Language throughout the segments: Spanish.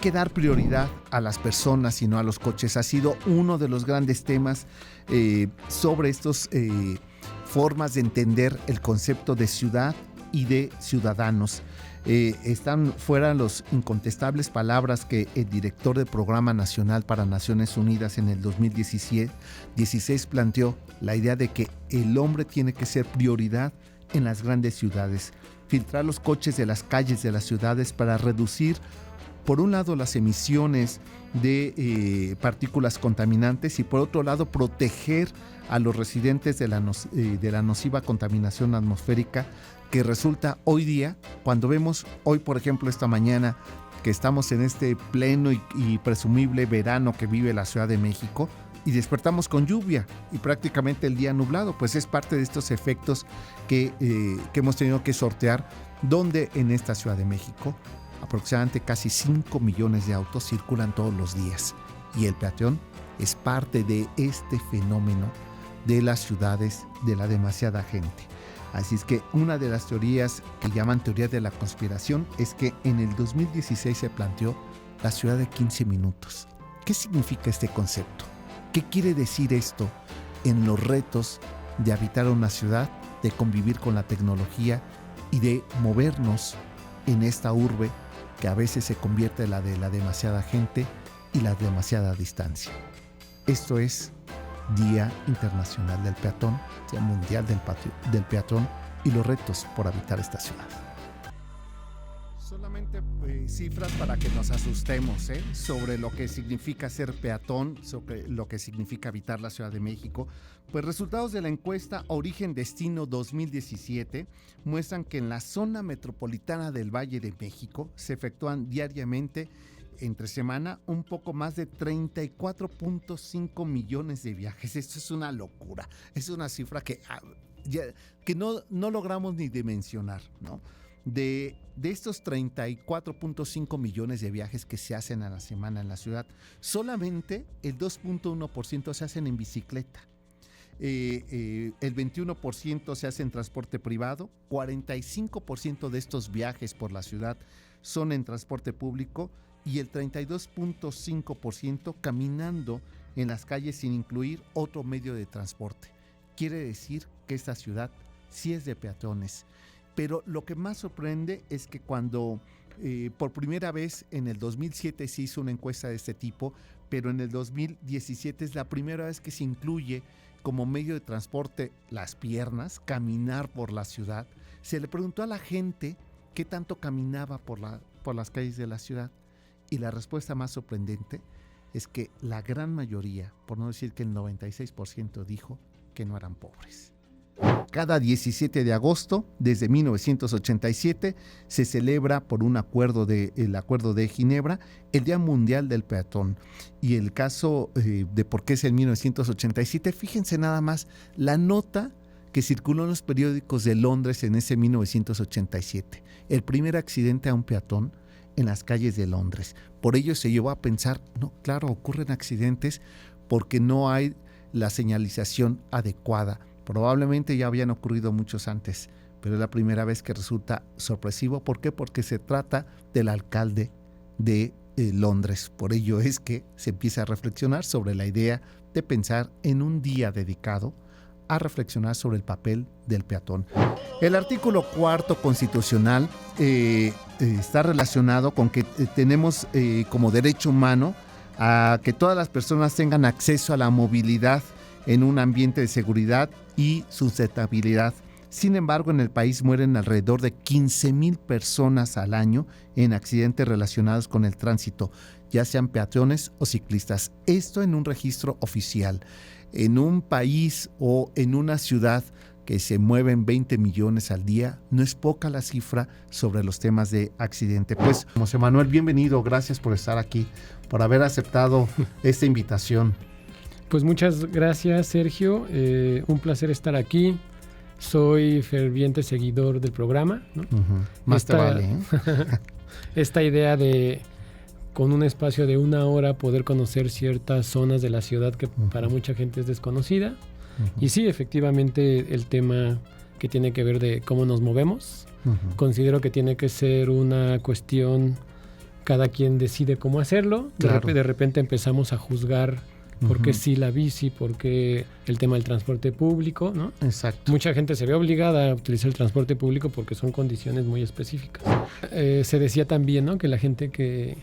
que dar prioridad a las personas y no a los coches. Ha sido uno de los grandes temas sobre estos formas de entender el concepto de ciudad y de ciudadanos. Están fuera los incontestables palabras que el director del Programa Nacional para Naciones Unidas en el 2016 planteó, la idea de que el hombre tiene que ser prioridad en las grandes ciudades, filtrar los coches de las calles de las ciudades para reducir, por un lado, las emisiones de partículas contaminantes y por otro lado proteger a los residentes de la nociva contaminación atmosférica que resulta hoy día, cuando vemos hoy, por ejemplo, esta mañana que estamos en este pleno y presumible verano que vive la Ciudad de México y despertamos con lluvia y prácticamente el día nublado, pues es parte de estos efectos que hemos tenido que sortear, donde en esta Ciudad de México aproximadamente casi 5 millones de autos circulan todos los días y el peatón es parte de este fenómeno de las ciudades, de la demasiada gente. Así es que una de las teorías que llaman teoría de la conspiración es que en el 2016 se planteó la ciudad de 15 minutos. ¿Qué significa este concepto? ¿Qué quiere decir esto en los retos de habitar una ciudad, de convivir con la tecnología y de movernos en esta urbe que a veces se convierte en la de la demasiada gente y la demasiada distancia? Esto es Día Internacional del Peatón, Día Mundial del Peatón y los retos por habitar esta ciudad. Solamente cifras para que nos asustemos sobre lo que significa ser peatón, sobre lo que significa habitar la Ciudad de México. Pues resultados de la encuesta Origen Destino 2017 muestran que en la zona metropolitana del Valle de México se efectúan diariamente entre semana un poco más de 34.5 millones de viajes. Esto es una locura, es una cifra que no logramos ni dimensionar, ¿no? De estos 34.5 millones de viajes que se hacen a la semana en la ciudad, solamente el 2.1% se hacen en bicicleta. El 21% se hace en transporte privado, 45% de estos viajes por la ciudad son en transporte público y el 32.5% caminando en las calles sin incluir otro medio de transporte. Quiere decir que esta ciudad sí es de peatones. Pero lo que más sorprende es que cuando por primera vez en el 2007 se hizo una encuesta de este tipo, pero en el 2017 es la primera vez que se incluye como medio de transporte las piernas, caminar por la ciudad. Se le preguntó a la gente qué tanto caminaba por las calles de la ciudad y la respuesta más sorprendente es que la gran mayoría, por no decir que el 96%, dijo que no eran pobres. Cada 17 de agosto, desde 1987, se celebra por el Acuerdo de Ginebra, el Día Mundial del Peatón. Y el caso de por qué es en 1987, fíjense nada más la nota que circuló en los periódicos de Londres en ese 1987. El primer accidente a un peatón en las calles de Londres. Por ello se llevó a pensar, no, claro, ocurren accidentes porque no hay la señalización adecuada. Probablemente ya habían ocurrido muchos antes, pero es la primera vez que resulta sorpresivo. ¿Por qué? Porque se trata del alcalde de Londres. Por ello es que se empieza a reflexionar sobre la idea de pensar en un día dedicado a reflexionar sobre el papel del peatón. El artículo 4 constitucional está relacionado con que tenemos como derecho humano a que todas las personas tengan acceso a la movilidad en un ambiente de seguridad y sustentabilidad. Sin embargo, en el país mueren alrededor de 15,000 personas al año en accidentes relacionados con el tránsito, ya sean peatones o ciclistas. Esto en un registro oficial. En un país o en una ciudad que se mueven 20 millones al día, no es poca la cifra sobre los temas de accidente. Pues, José Manuel, bienvenido, gracias por estar aquí, por haber aceptado esta invitación. Pues muchas gracias, Sergio, un placer estar aquí. Soy ferviente seguidor del programa, ¿no? Más te vale, ¿eh? Esta idea de, con un espacio de 1 hora, poder conocer ciertas zonas de la ciudad que para mucha gente es desconocida. Y sí, efectivamente, el tema que tiene que ver de cómo nos movemos, considero que tiene que ser una cuestión cada quien decide cómo hacerlo. De repente empezamos a juzgar por qué sí la bici, por qué el tema del transporte público, ¿no? Exacto. Mucha gente se ve obligada a utilizar el transporte público porque son condiciones muy específicas. Se decía también, ¿no?, que la gente que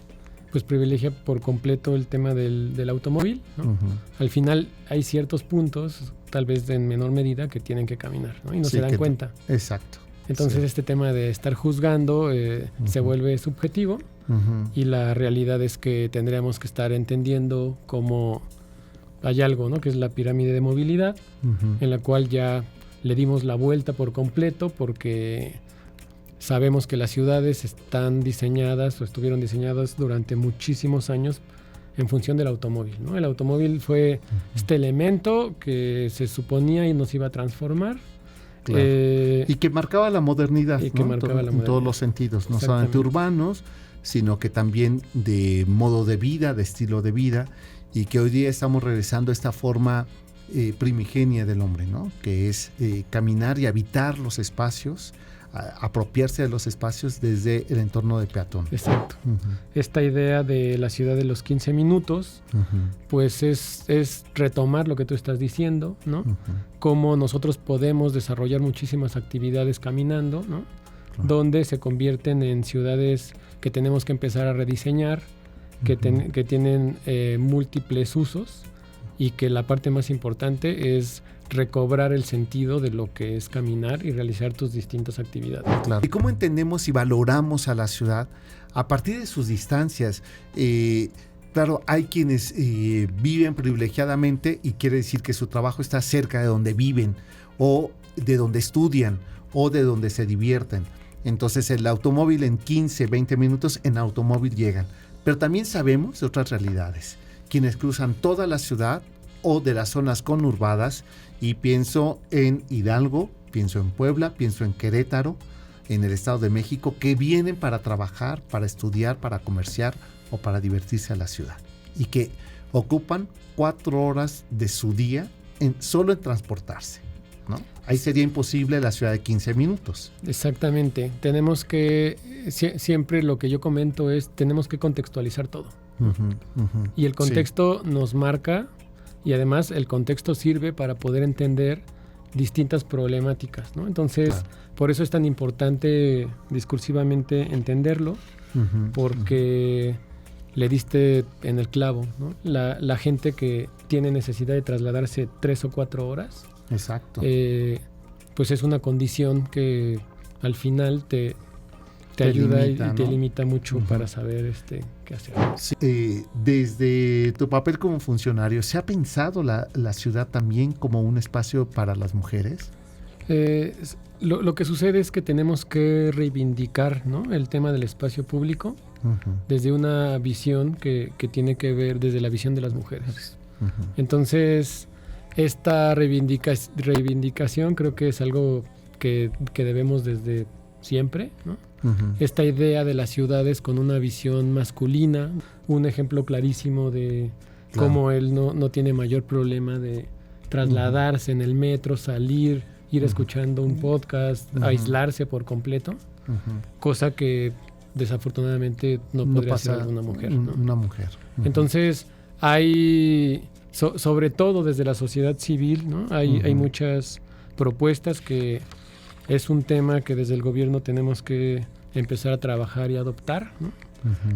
pues privilegia por completo el tema del automóvil, ¿no? Al final hay ciertos puntos, tal vez en menor medida, que tienen que caminar, ¿no? Y no se dan cuenta. Exacto. Entonces este tema de estar juzgando se vuelve subjetivo y la realidad es que tendríamos que estar entendiendo cómo hay algo, ¿no?, que es la pirámide de movilidad, en la cual ya le dimos la vuelta por completo porque sabemos que las ciudades están diseñadas o estuvieron diseñadas durante muchísimos años en función del automóvil, ¿no? El automóvil fue este elemento que se suponía y nos iba a transformar. Claro. Y que marcaba la modernidad, y que ¿no? marcaba la modernidad. En todos los sentidos, no solamente urbanos, sino que también de modo de vida, de estilo de vida, y que hoy día estamos regresando a esta forma primigenia del hombre, ¿no? Que es caminar y habitar los espacios, apropiarse de los espacios desde el entorno de peatón. Exacto. Esta idea de la ciudad de los 15 minutos, pues es retomar lo que tú estás diciendo, ¿no? Cómo nosotros podemos desarrollar muchísimas actividades caminando, ¿no? Donde se convierten en ciudades que tenemos que empezar a rediseñar, que tienen múltiples usos y que la parte más importante es recobrar el sentido de lo que es caminar y realizar tus distintas actividades. Claro. ¿Y cómo entendemos y valoramos a la ciudad a partir de sus distancias? Claro, hay quienes viven privilegiadamente y quiere decir que su trabajo está cerca de donde viven o de donde estudian o de donde se divierten. Entonces el automóvil en 15, 20 minutos en automóvil llegan. Pero también sabemos de otras realidades, quienes cruzan toda la ciudad o de las zonas conurbadas, y pienso en Hidalgo, pienso en Puebla, pienso en Querétaro, en el Estado de México, que vienen para trabajar, para estudiar, para comerciar o para divertirse a la ciudad, y que ocupan 4 horas de su día solo en transportarse, ¿no? Ahí sería imposible la ciudad de 15 minutos. Exactamente. Tenemos que, siempre lo que yo comento es, tenemos que contextualizar todo. Y el contexto nos marca, y además el contexto sirve para poder entender distintas problemáticas, ¿no? Entonces, por eso es tan importante discursivamente entenderlo, porque le diste en el clavo, ¿no? La gente que tiene necesidad de trasladarse 3 o 4 horas, exacto, pues es una condición que al final te ayuda limita, y te limita mucho para saber qué hacer. Sí. Desde tu papel como funcionario, ¿se ha pensado la ciudad también como un espacio para las mujeres? Lo que sucede es que tenemos que reivindicar, ¿no?, el tema del espacio público desde una visión que tiene que ver desde la visión de las mujeres. Entonces, esta reivindicación creo que es algo que debemos desde siempre, ¿no? Esta idea de las ciudades con una visión masculina, un ejemplo clarísimo de cómo él no tiene mayor problema de trasladarse en el metro, salir, ir escuchando un podcast, aislarse por completo, cosa que desafortunadamente no podría hacer una mujer, ¿no? Una mujer. Entonces hay, sobre todo desde la sociedad civil, ¿no? Hay muchas propuestas que es un tema que desde el gobierno tenemos que empezar a trabajar y adoptar, ¿no?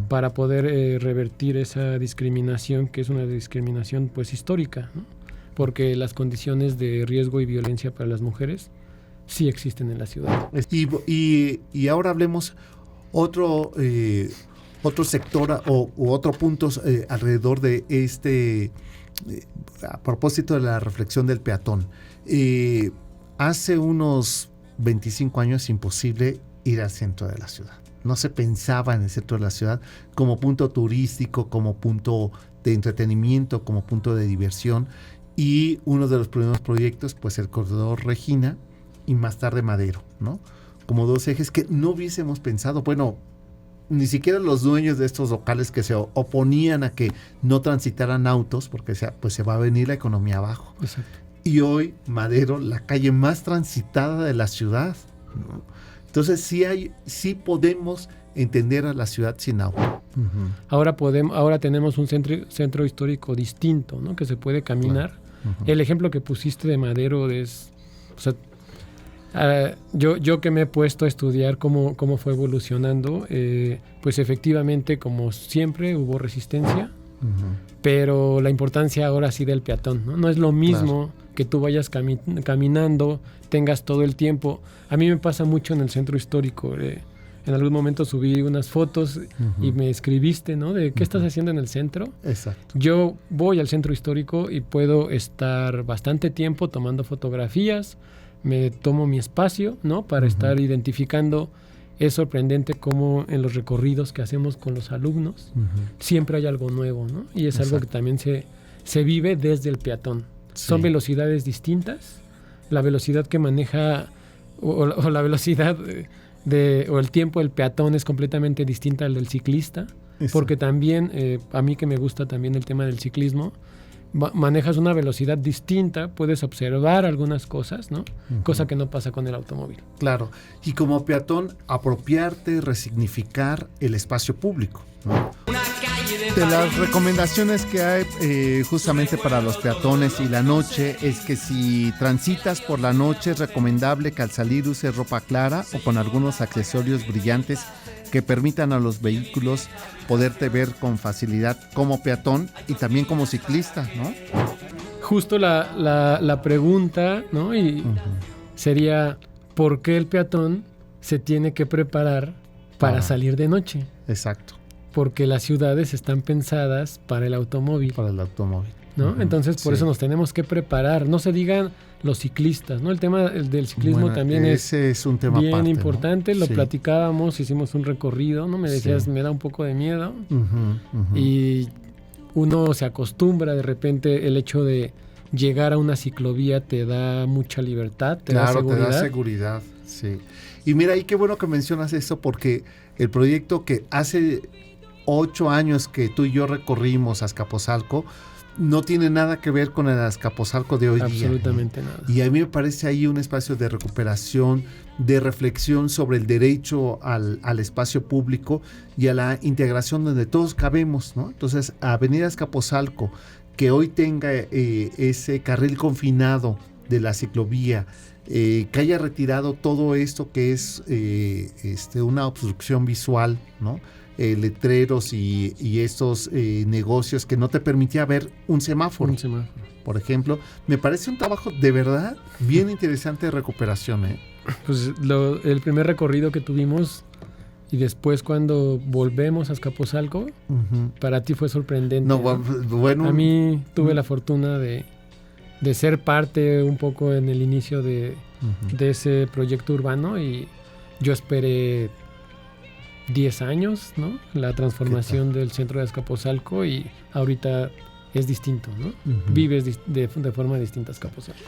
Para poder revertir esa discriminación, que es una discriminación pues histórica, ¿no? Porque las condiciones de riesgo y violencia para las mujeres sí existen en la ciudad. Y ahora hablemos otro sector u otro punto alrededor de a propósito de la reflexión del peatón. Hace unos 25 años imposible ir al centro de la ciudad. No se pensaba en el centro de la ciudad como punto turístico, como punto de entretenimiento, como punto de diversión. Y uno de los primeros proyectos, pues el Corredor Regina y más tarde Madero, ¿no? Como 2 ejes que no hubiésemos pensado, bueno, ni siquiera los dueños de estos locales que se oponían a que no transitaran autos, porque pues se va a venir la economía abajo. Exacto. Y hoy Madero, la calle más transitada de la ciudad, ¿no? Entonces sí podemos entender a la ciudad sin agua. Ahora tenemos un centro histórico distinto, ¿no? Que se puede caminar. El ejemplo que pusiste de Madero es... O sea, yo que me he puesto a estudiar cómo fue evolucionando, pues efectivamente, como siempre, hubo resistencia, pero la importancia ahora sí del peatón, ¿no? No es lo mismo que tú vayas caminando, tengas todo el tiempo. A mí me pasa mucho en el centro histórico. En algún momento subí unas fotos y me escribiste, ¿no? De qué estás haciendo en el centro. Exacto. Yo voy al centro histórico y puedo estar bastante tiempo tomando fotografías, me tomo mi espacio, ¿no? Para estar identificando. Es sorprendente cómo en los recorridos que hacemos con los alumnos siempre hay algo nuevo, ¿no? Y es algo que también se vive desde el peatón. Sí. Son velocidades distintas. La velocidad que maneja o la velocidad o el tiempo del peatón es completamente distinta al del ciclista. Porque también, a mí que me gusta también el tema del ciclismo, manejas una velocidad distinta, puedes observar algunas cosas, ¿no? Cosa que no pasa con el automóvil. Claro, y como peatón, apropiarte, resignificar el espacio público, ¿no? De las recomendaciones que hay justamente para los peatones y la noche es que si transitas por la noche es recomendable que al salir uses ropa clara o con algunos accesorios brillantes que permitan a los vehículos poderte ver con facilidad como peatón y también como ciclista, ¿no? Justo la pregunta, ¿no? Y sería, ¿por qué el peatón se tiene que preparar para salir de noche? Exacto. Porque las ciudades están pensadas para el automóvil. Para el automóvil. ¿No? Entonces, por eso nos tenemos que preparar. No se digan los ciclistas, ¿no? El tema del ciclismo también es un tema bien aparte, importante. ¿no? Lo platicábamos, hicimos un recorrido, ¿no? Me decías, me da un poco de miedo. Y uno se acostumbra, de repente, el hecho de llegar a una ciclovía te da mucha libertad, te da seguridad. Claro, te da seguridad, sí. Y mira, y qué bueno que mencionas eso, porque el proyecto que hace 8 años que tú y yo recorrimos a Azcapotzalco no tiene nada que ver con el Azcapotzalco de hoy día. Absolutamente nada. Y a mí me parece ahí un espacio de recuperación, de reflexión sobre el derecho al espacio público y a la integración donde todos cabemos, ¿no? Entonces, Avenida Azcapotzalco, que hoy tenga ese carril confinado de la ciclovía, que haya retirado todo esto que es una obstrucción visual, ¿no? Letreros y estos negocios que no te permitía ver un semáforo. Por ejemplo, me parece un trabajo de verdad bien interesante de recuperación. Pues el primer recorrido que tuvimos y después cuando volvemos a Azcapotzalco, para ti fue sorprendente. No, bueno, a mí tuve la fortuna de ser parte un poco en el inicio de ese proyecto urbano y yo esperé 10 años, ¿no? La transformación del centro de Azcapotzalco y ahorita es distinto, ¿no? Vives de forma distinta Azcapotzalco.